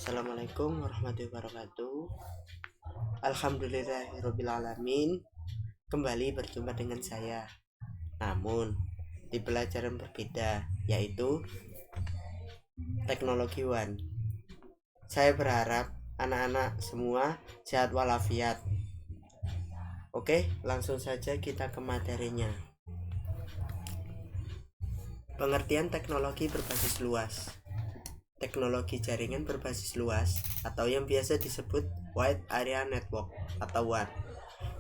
Assalamualaikum warahmatullahi wabarakatuh. Alhamdulillahirobbilalamin. Kembali berjumpa dengan saya, namun di pelajaran berbeda, yaitu teknologi One. Saya berharap anak-anak semua sehat walafiat. Oke, langsung saja kita ke materinya. Pengertian teknologi berbasis luas. Teknologi jaringan berbasis luas atau yang biasa disebut Wide Area Network atau WAN.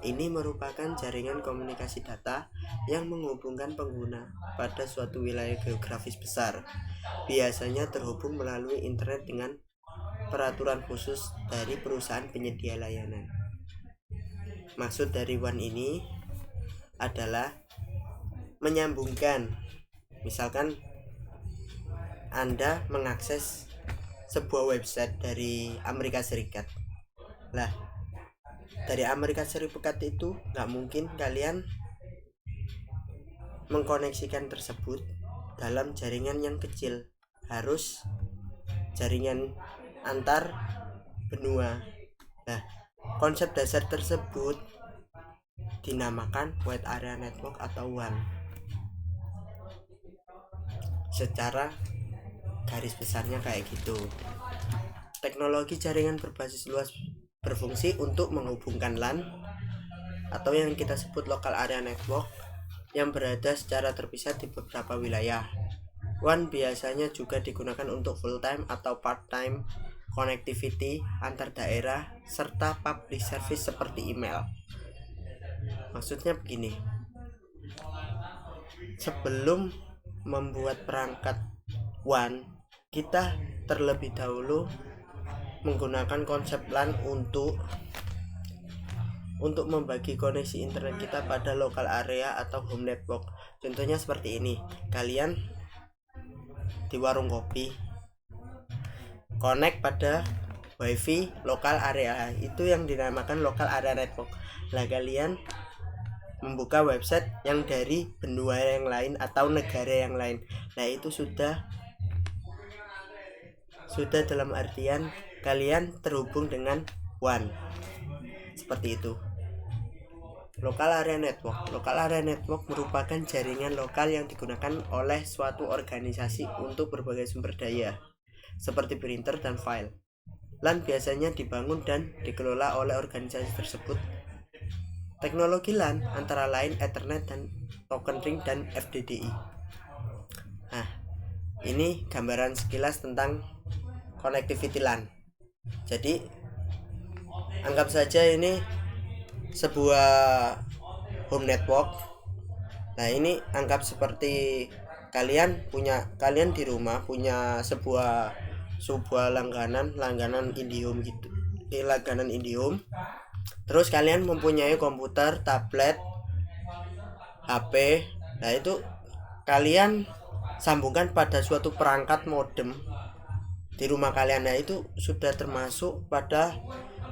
Ini merupakan jaringan komunikasi data yang menghubungkan pengguna pada suatu wilayah geografis besar. Biasanya terhubung melalui internet dengan peraturan khusus dari perusahaan penyedia layanan. Maksud dari WAN ini adalah menyambungkan, misalkan Anda mengakses sebuah website dari Amerika Serikat. Lah, dari Amerika Serikat itu nggak mungkin kalian mengkoneksikan tersebut dalam jaringan yang kecil, harus jaringan antar benua. Nah, konsep dasar tersebut dinamakan Wide Area Network atau WAN. Secara garis besarnya kayak gitu. Teknologi jaringan berbasis luas berfungsi untuk menghubungkan LAN atau yang kita sebut Local Area Network yang berada secara terpisah di beberapa wilayah. WAN biasanya juga digunakan untuk full-time atau part-time connectivity antar daerah serta public service seperti email. Maksudnya begini, sebelum membuat perangkat WAN, kita terlebih dahulu menggunakan konsep LAN untuk membagi koneksi internet kita pada local area atau home network. Contohnya seperti ini, kalian di warung kopi connect pada wifi lokal area, itu yang dinamakan local area network. Nah, kalian membuka website yang dari benua yang lain atau negara yang lain, nah itu sudah dalam artian kalian terhubung dengan WAN. Seperti itu. Local Area Network. Local Area Network merupakan jaringan lokal yang digunakan oleh suatu organisasi untuk berbagai sumber daya, seperti printer dan file. LAN biasanya dibangun dan dikelola oleh organisasi tersebut. Teknologi LAN antara lain Ethernet dan Token Ring dan FDDI. Nah, ini gambaran sekilas tentang connectivity LAN. Jadi anggap saja ini sebuah home network. Nah, ini anggap seperti kalian di rumah punya sebuah langganan IndiHome gitu. Langganan IndiHome. Terus kalian mempunyai komputer, tablet, HP. Nah, itu kalian sambungkan pada suatu perangkat modem di rumah kalian. Nah, itu sudah termasuk pada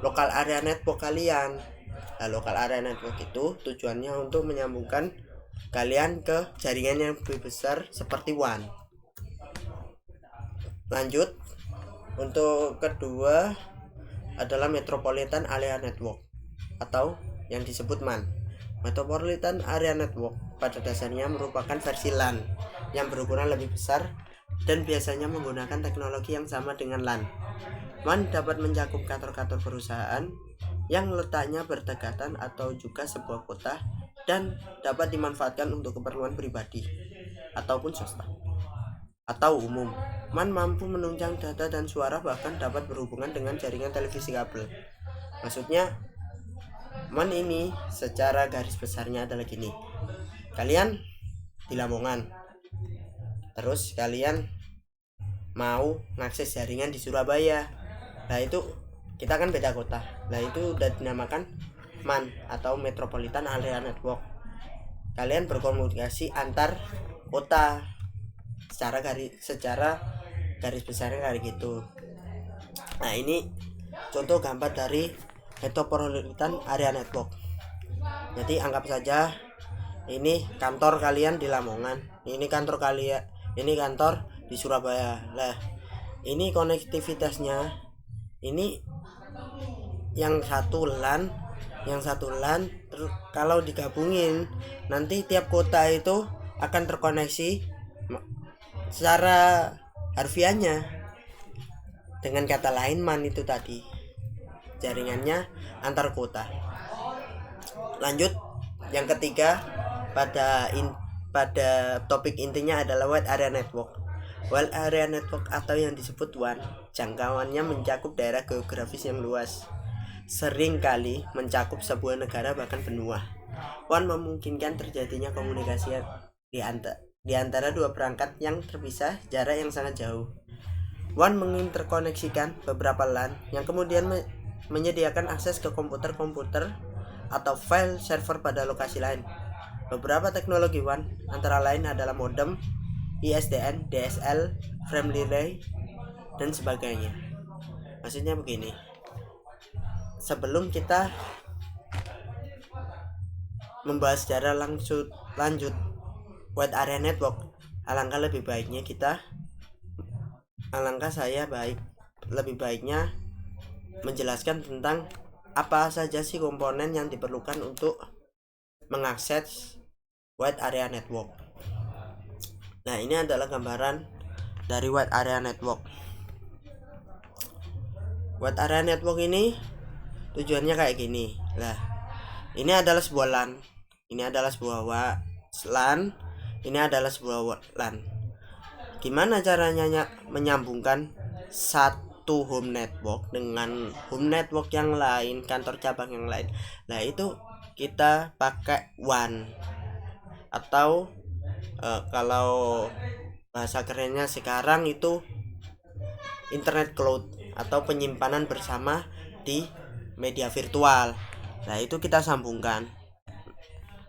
local area network kalian. Nah, local area network itu tujuannya untuk menyambungkan kalian ke jaringan yang lebih besar seperti WAN. Lanjut, untuk kedua adalah Metropolitan Area Network atau yang disebut MAN. Metropolitan Area Network pada dasarnya merupakan versi LAN yang berukuran lebih besar dan biasanya menggunakan teknologi yang sama dengan LAN. MAN dapat mencakup kantor-kantor perusahaan yang letaknya berdekatan atau juga sebuah kota dan dapat dimanfaatkan untuk keperluan pribadi ataupun swasta atau umum. MAN mampu menunjang data dan suara, bahkan dapat berhubungan dengan jaringan televisi kabel. Maksudnya MAN ini secara garis besarnya adalah gini. Kalian di Lamongan, terus kalian mau ngakses jaringan di Surabaya. Nah, itu kita kan beda kota. Nah, itu udah dinamakan MAN atau Metropolitan Area Network. Kalian berkomunikasi antar kota secara garis besarnya kayak gitu. Nah, ini contoh gambar dari Metropolitan Area Network. Jadi anggap saja ini kantor kalian di Lamongan, ini kantor kalian, ini kantor di Surabaya. Lah, ini konektivitasnya Ini yang satu LAN, terus kalau digabungin nanti tiap kota itu akan terkoneksi secara harfiahnya. Dengan kata lain, MAN itu tadi jaringannya antar kota. Lanjut, yang ketiga pada topik intinya adalah Wide Area Network. Wide Area Network atau yang disebut WAN, jangkauannya mencakup daerah geografis yang luas, sering kali mencakup sebuah negara bahkan benua. WAN memungkinkan terjadinya komunikasi di antara dua perangkat yang terpisah jarak yang sangat jauh. WAN menginterkoneksikan beberapa LAN yang kemudian menyediakan akses ke komputer-komputer atau file server pada lokasi lain. Beberapa teknologi WAN antara lain adalah modem, ISDN, DSL, frame relay, dan sebagainya. Maksudnya begini, sebelum kita membahas secara lanjut Wide Area Network, lebih baiknya menjelaskan tentang apa saja sih komponen yang diperlukan untuk mengakses Wide Area Network. Nah, ini adalah gambaran dari Wide Area Network. Wide Area Network ini tujuannya kayak gini. Nah, ini adalah sebuah LAN, ini adalah sebuah LAN, ini adalah sebuah LAN. Gimana caranya menyambungkan satu home network dengan home network yang lain, kantor cabang yang lain? Nah, itu kita pakai WAN atau kalau bahasa kerennya sekarang itu internet cloud atau penyimpanan bersama di media virtual. Nah, itu kita sambungkan.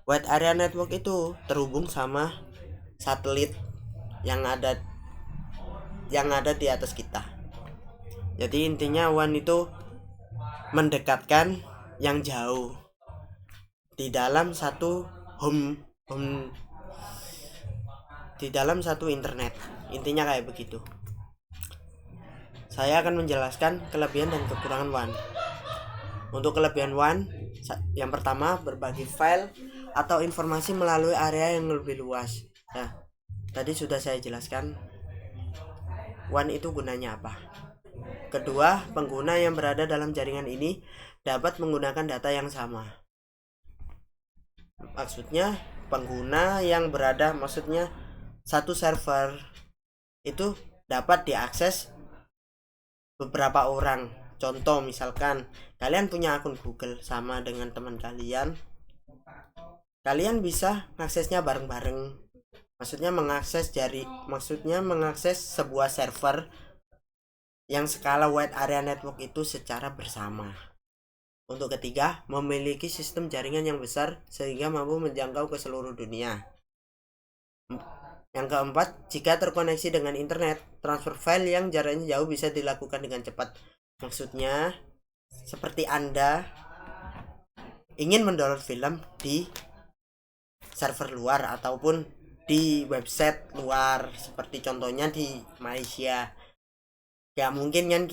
Wide Area Network itu terhubung sama satelit yang ada di atas kita. Jadi intinya WAN itu mendekatkan yang jauh di dalam satu di dalam satu internet. Intinya kayak begitu. Saya akan menjelaskan kelebihan dan kekurangan WAN. Untuk kelebihan WAN, yang pertama, berbagi file atau informasi melalui area yang lebih luas. Nah, tadi sudah saya jelaskan WAN itu gunanya apa. Kedua, pengguna yang berada dalam jaringan ini dapat menggunakan data yang sama. Maksudnya satu server itu dapat diakses beberapa orang. Contoh, misalkan kalian punya akun Google sama dengan teman kalian bisa aksesnya bareng-bareng. Maksudnya mengakses sebuah server yang skala Wide Area Network itu secara bersama. Untuk ketiga, memiliki sistem jaringan yang besar sehingga mampu menjangkau ke seluruh dunia. Yang keempat, jika terkoneksi dengan internet, transfer file yang jaraknya jauh bisa dilakukan dengan cepat. Maksudnya, seperti Anda ingin mendownload film di server luar ataupun di website luar, seperti contohnya di Malaysia. Gak mungkin kan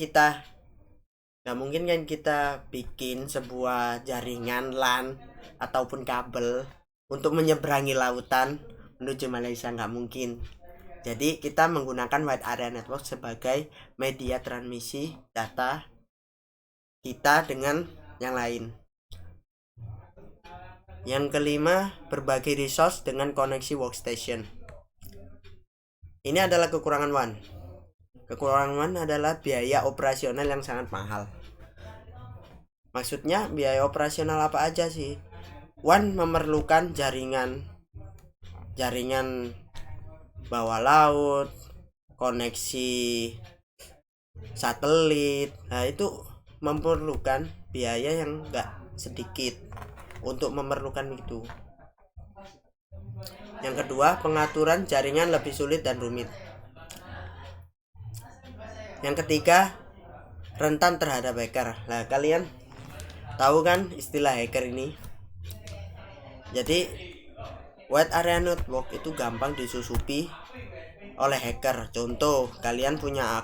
kita bikin sebuah jaringan LAN ataupun kabel untuk menyeberangi lautan menuju Malaysia, nggak mungkin. Jadi kita menggunakan Wide Area Network sebagai media transmisi data kita dengan yang lain. Yang kelima, berbagi resource dengan koneksi workstation. Ini adalah kekurangan WAN. Kekurangan WAN adalah biaya operasional yang sangat mahal. Maksudnya biaya operasional apa aja sih? WAN memerlukan jaringan bawah laut, koneksi satelit. Nah, itu memerlukan biaya yang enggak sedikit untuk memerlukan itu. Yang kedua, pengaturan jaringan lebih sulit dan rumit. Yang ketiga, rentan terhadap hacker. Nah, kalian tahu kan istilah hacker ini? Jadi Wide Area Network itu gampang disusupi oleh hacker. Contoh, kalian punya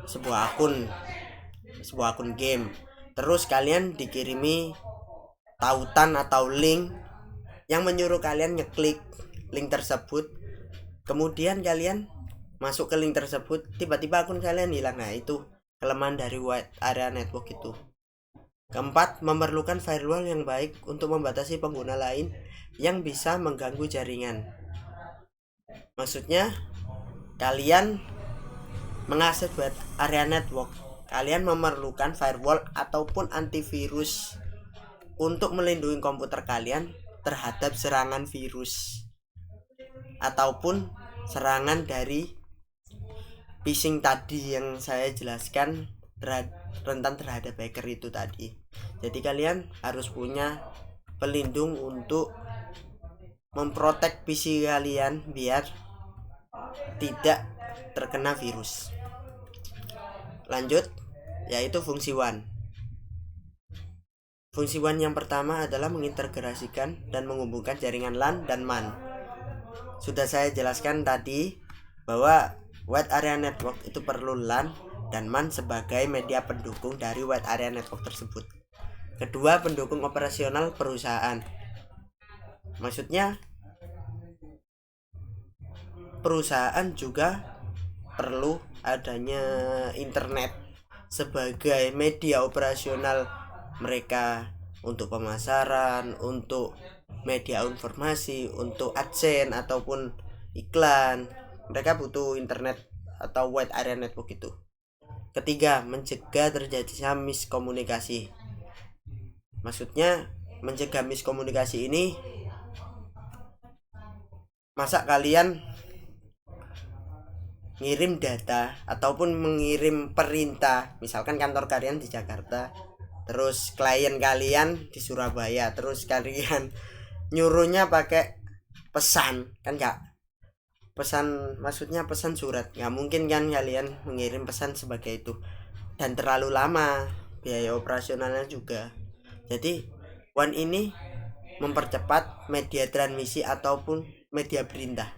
sebuah akun sebuah akun game. Terus kalian dikirimi tautan atau link yang menyuruh kalian ngeklik link tersebut. Kemudian kalian masuk ke link tersebut, tiba-tiba akun kalian hilang. Nah, itu kelemahan dari wide area network itu. Keempat, memerlukan firewall yang baik untuk membatasi pengguna lain yang bisa mengganggu jaringan. Maksudnya, kalian mengakses wide area network, kalian memerlukan firewall ataupun antivirus untuk melindungi komputer kalian terhadap serangan virus ataupun serangan dari phishing tadi yang saya jelaskan, rentan terhadap hacker itu tadi. Jadi kalian harus punya pelindung untuk memprotek PC kalian biar tidak terkena virus. Lanjut, yaitu fungsi WAN. Fungsi WAN yang pertama adalah mengintegrasikan dan menghubungkan jaringan LAN dan MAN. Sudah saya jelaskan tadi bahwa wide area network itu perlu LAN dan MAN sebagai media pendukung dari wide area network tersebut. Kedua, pendukung operasional perusahaan. Maksudnya perusahaan juga perlu adanya internet sebagai media operasional mereka untuk pemasaran, untuk media informasi, untuk AdSense ataupun iklan. Mereka butuh internet atau wide area network itu. Ketiga, mencegah terjadinya miskomunikasi. Maksudnya mencegah miskomunikasi ini, masa kalian ngirim data ataupun mengirim perintah, misalkan kantor kalian di Jakarta, terus klien kalian di Surabaya, terus kalian nyuruhnya pakai pesan, kan enggak? Pesan, maksudnya pesan surat, nggak mungkin kan kalian mengirim pesan sebagai itu, dan terlalu lama, biaya operasionalnya juga. Jadi WAN ini mempercepat media transmisi ataupun media perintah.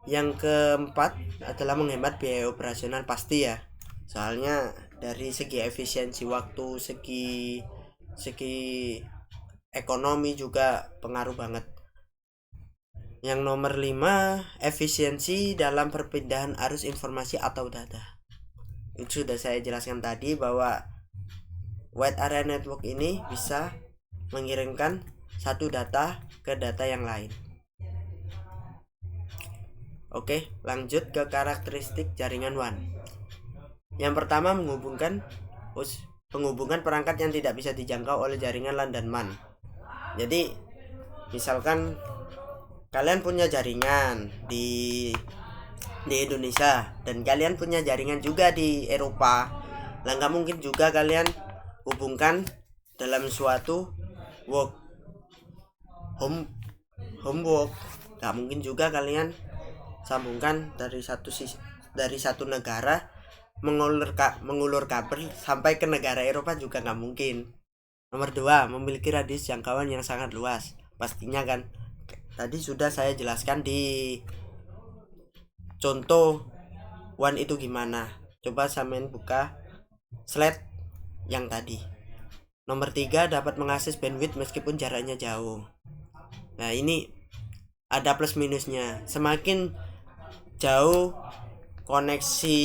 Yang keempat adalah menghemat biaya operasional, pasti ya. Soalnya dari segi efisiensi waktu, segi ekonomi juga pengaruh banget. Yang nomor 5, efisiensi dalam perpindahan arus informasi atau data. Itu sudah saya jelaskan tadi bahwa wide area network ini bisa mengirimkan satu data ke data yang lain. Oke, lanjut ke karakteristik jaringan WAN. Yang pertama, penghubungan perangkat yang tidak bisa dijangkau oleh jaringan LAN dan MAN. Jadi, misalkan kalian punya jaringan di Indonesia dan kalian punya jaringan juga di Eropa. Lah, nggak mungkin juga kalian hubungkan dalam suatu homework. Nggak mungkin juga kalian sambungkan dari satu negara mengulur kabel sampai ke negara Eropa juga nggak mungkin. Nomor 2, memiliki radius jangkauan yang sangat luas. Pastinya kan, tadi sudah saya jelaskan di contoh WAN itu gimana. Coba sampean buka slide yang tadi. Nomor 3, dapat mengakses bandwidth meskipun jaraknya jauh. Nah, ini ada plus minusnya. Semakin jauh koneksi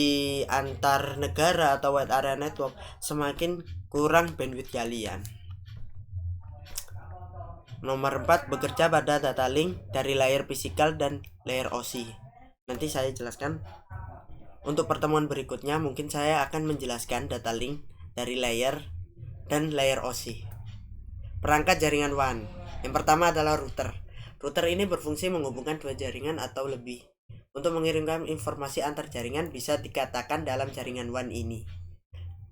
antar negara atau wide area network, semakin kurang bandwidth kalian. Nomor 4, bekerja pada data link dari layer fisikal dan layer OSI. Nanti saya jelaskan. Untuk pertemuan berikutnya mungkin saya akan menjelaskan data link dari layer dan layer OSI. Perangkat jaringan WAN. Yang pertama adalah router. Router ini berfungsi menghubungkan dua jaringan atau lebih. Untuk mengirimkan informasi antar jaringan bisa dikatakan dalam jaringan WAN ini.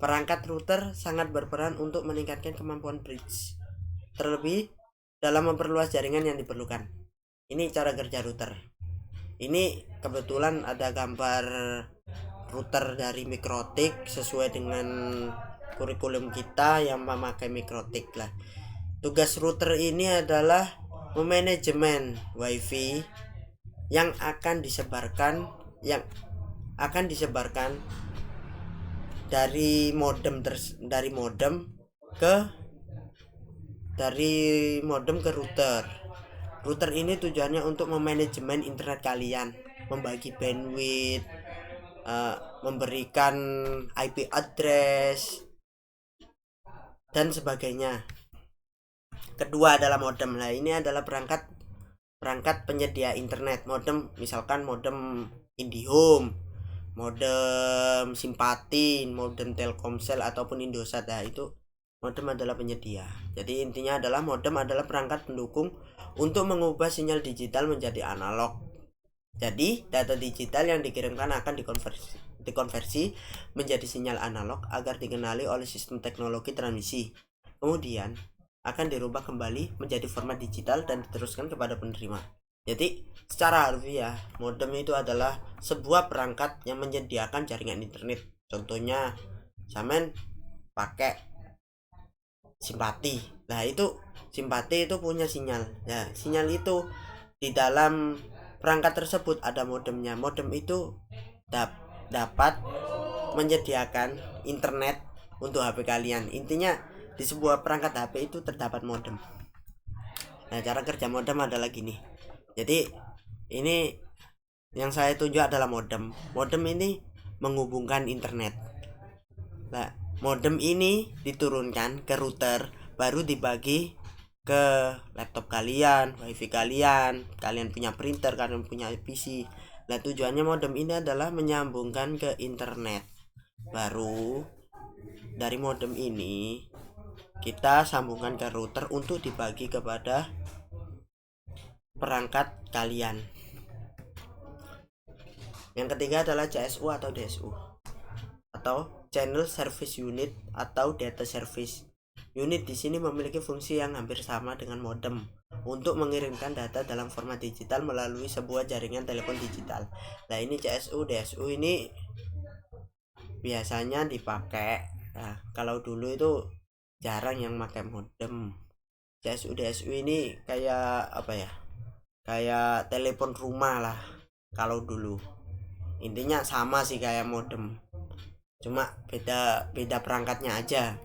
Perangkat router sangat berperan untuk meningkatkan kemampuan bridge, terlebih dalam memperluas jaringan yang diperlukan. Ini cara kerja router. Ini kebetulan ada gambar router dari Mikrotik sesuai dengan kurikulum kita yang memakai Mikrotik lah. Tugas router ini adalah memanajemen WiFi yang akan disebarkan, yang akan disebarkan dari modem ke router. Router ini tujuannya untuk memanajemen internet kalian, membagi bandwidth, memberikan IP address dan sebagainya. Kedua adalah modem. Nah, ini adalah perangkat penyedia internet. Modem, misalkan modem IndiHome, modem Simpati, modem Telkomsel ataupun Indosat. Nah, itu modem adalah penyedia. Jadi intinya adalah modem adalah perangkat pendukung untuk mengubah sinyal digital menjadi analog. Jadi data digital yang dikirimkan akan dikonversi menjadi sinyal analog agar dikenali oleh sistem teknologi transmisi. Kemudian akan dirubah kembali menjadi format digital dan diteruskan kepada penerima. Jadi secara harfiah, modem itu adalah sebuah perangkat yang menyediakan jaringan internet. Contohnya samen pakai Simpati. Nah, itu Simpati itu punya sinyal. Nah, sinyal itu di dalam perangkat tersebut ada modemnya. Modem itu dapat menyediakan internet untuk HP kalian. Intinya di sebuah perangkat HP itu terdapat modem. Nah, cara kerja modem adalah gini. Jadi ini yang saya tunjuk adalah modem. Modem ini menghubungkan internet. Nah, modem ini diturunkan ke router, baru dibagi ke laptop kalian, wifi kalian punya printer, kalian punya PC. Nah, tujuannya modem ini adalah menyambungkan ke internet. Baru dari modem ini kita sambungkan ke router untuk dibagi kepada perangkat kalian. Yang ketiga adalah CSU atau DSU atau Channel Service Unit atau Data Service Unit. Di sini memiliki fungsi yang hampir sama dengan modem untuk mengirimkan data dalam format digital melalui sebuah jaringan telepon digital. Nah, ini CSU, DSU ini biasanya dipakai. Nah, kalau dulu itu jarang yang pakai modem. CSU, DSU ini kayak apa ya? Kayak telepon rumah lah kalau dulu. Intinya sama sih kayak modem, cuma beda perangkatnya aja.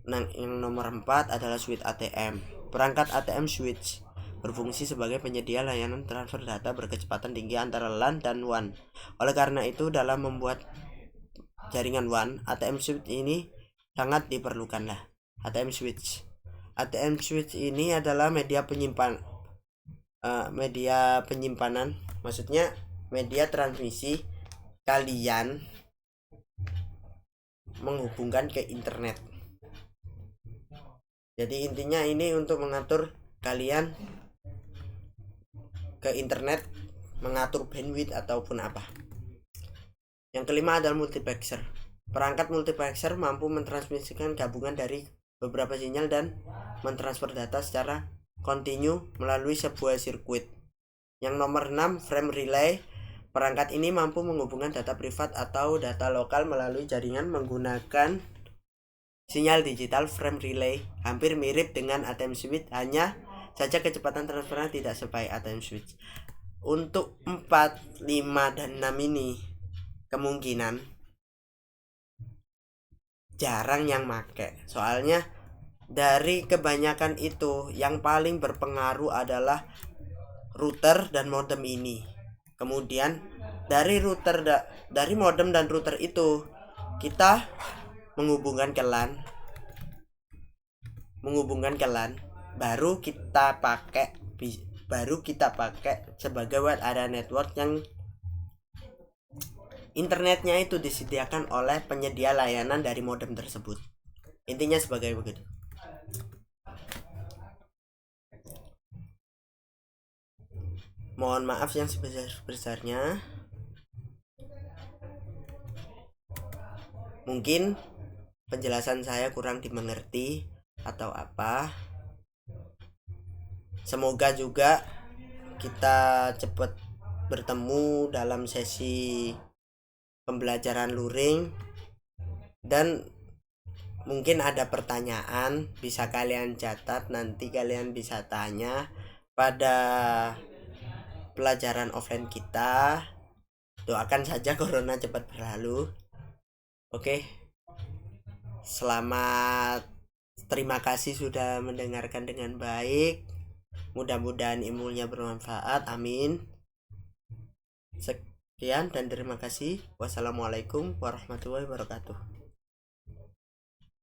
Nah, yang nomor 4 adalah switch ATM. Perangkat ATM switch berfungsi sebagai penyedia layanan transfer data berkecepatan tinggi antara LAN dan WAN. Oleh karena itu, dalam membuat jaringan WAN, ATM switch ini sangat diperlukan lah. ATM switch ini adalah media penyimpanan, maksudnya media transmisi kalian menghubungkan ke internet. Jadi intinya ini untuk mengatur kalian ke internet, mengatur bandwidth ataupun apa. Yang kelima adalah multiplexer. Perangkat multiplexer mampu mentransmisikan gabungan dari beberapa sinyal dan mentransfer data secara kontinu melalui sebuah sirkuit. Yang nomor 6, frame relay. Perangkat ini mampu menghubungkan data privat atau data lokal melalui jaringan menggunakan sinyal digital. Frame relay hampir mirip dengan ATM switch, hanya saja kecepatan transfernya tidak sebaik ATM switch. Untuk 4, 5, dan 6 ini kemungkinan jarang yang make. Soalnya dari kebanyakan itu yang paling berpengaruh adalah router dan modem ini. Kemudian dari modem dan router itu kita menghubungkan ke LAN, baru kita pakai sebagai wide area network yang internetnya itu disediakan oleh penyedia layanan dari modem tersebut. Intinya sebagai begitu. Mohon maaf yang sebesar-besarnya. Mungkin penjelasan saya kurang dimengerti atau apa. Semoga juga kita cepat bertemu dalam sesi pembelajaran luring, dan mungkin ada pertanyaan bisa kalian catat, nanti kalian bisa tanya pada pelajaran offline kita. Doakan saja corona cepat berlalu. Oke, selamat, terima kasih sudah mendengarkan dengan baik. Mudah-mudahan ilmunya bermanfaat, amin. Sekian dan terima kasih. Wassalamualaikum warahmatullahi wabarakatuh.